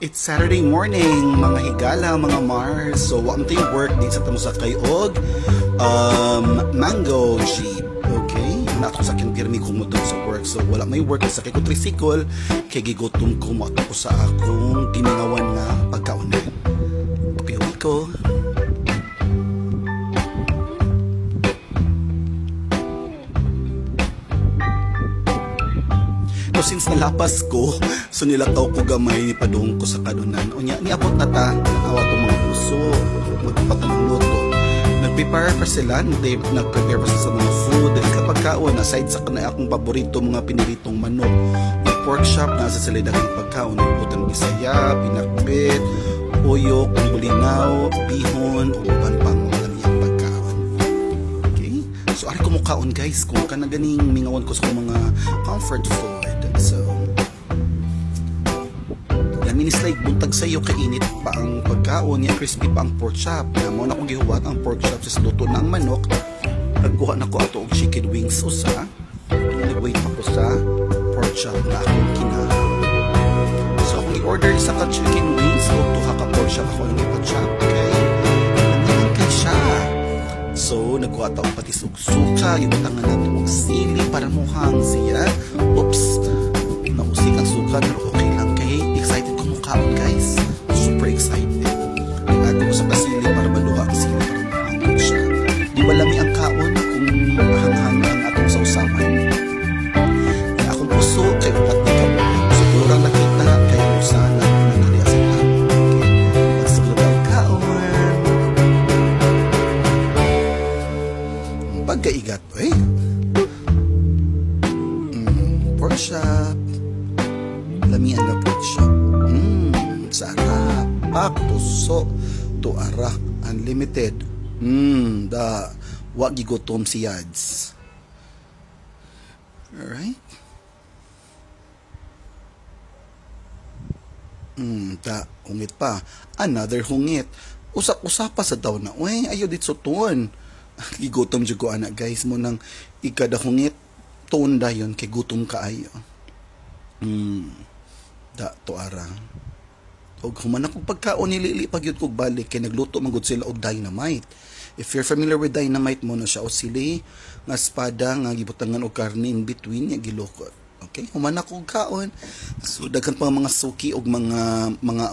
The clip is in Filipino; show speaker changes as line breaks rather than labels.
It's Saturday morning, mga higala, mga Mars. So, wam tayo work di sa tamo sa kayog mango jeep. Okay? Na ako sa akin pirmi kumudon sa work. So, wala may work sa kay ko tricycle. Kay gigutom ko mo ko sa akong gimingawan nga pagkaunan. Piyot ko. So, since nalapas ko, so nilataw ko gamay ni padung ko sa kadunan. O niabot na ta, awa ko mga puso, magpatanong luto. Nag-prepare pa sila, nag-prepare pa sila sa mga food. Dahil kapag kaon, aside sa kanay akong paborito, mga piniritong manok, yung pork chop, nasa sila dagang pagkaon. Nagputang bisaya, pinakbit, uyok, bulinaw, bihon, uban pang mga lamiyang pagkaon. Okay? So, ari ko mo kaon guys, kung ka na ganing mingawan ko sa mga comfort food. So, minis like buntag sa'yo kainit pa ang pagkaon niya, crispy pa ang pork chop. Na mo na kong gihuwat ang pork chop sa luto ng manok. Nagkuha na ko ato og chicken wings usa. Nag-wait pa ko sa pork chop na akong kinahaw. So akong i-order isa ka chicken wings o tuha ka pork chop ako lang ipa-chop. Okay? Naman kay siya. So nagkuha taong pati suka, ibutangan natin og sili para muhang siya. Oops! Nausik ang suka pero okay lang kay excited ko mukhaon guys. Super excited. Nag-ato ko sa pasili para maluha ang sili para mahangin siya. Di ba lami ang kaon kung mahanghang ang atong sausawan? Kaya akong puso kay upat ni ka mo. Siguro lang nakita kay usala na nariya sa lahat. Okay. Magsulog ang kaon. Pagkaigat eh. Pork chop. Lamian na pork chop. Sarap. Pak, puso. Tuara. Unlimited. Wag gigutom si Yads. Alright. Hungit pa. Another hungit. Usap-usapa sa daw na. Uy, ayaw dit sutuan. Gigutom dyan ko anak guys mo nang ikada hungit. Tuon da yun kay gutom ka ayo. Tuara. Og human akong pagkaon nilili pag yun kog balik kay nagluto man gud sila og dynamite. If you're familiar with dynamite mo na siya o sili nga espada nga gibutangan og karne in between nga gilukot. Okay? Human akong kaon. So daghan pa mga suki og mga unay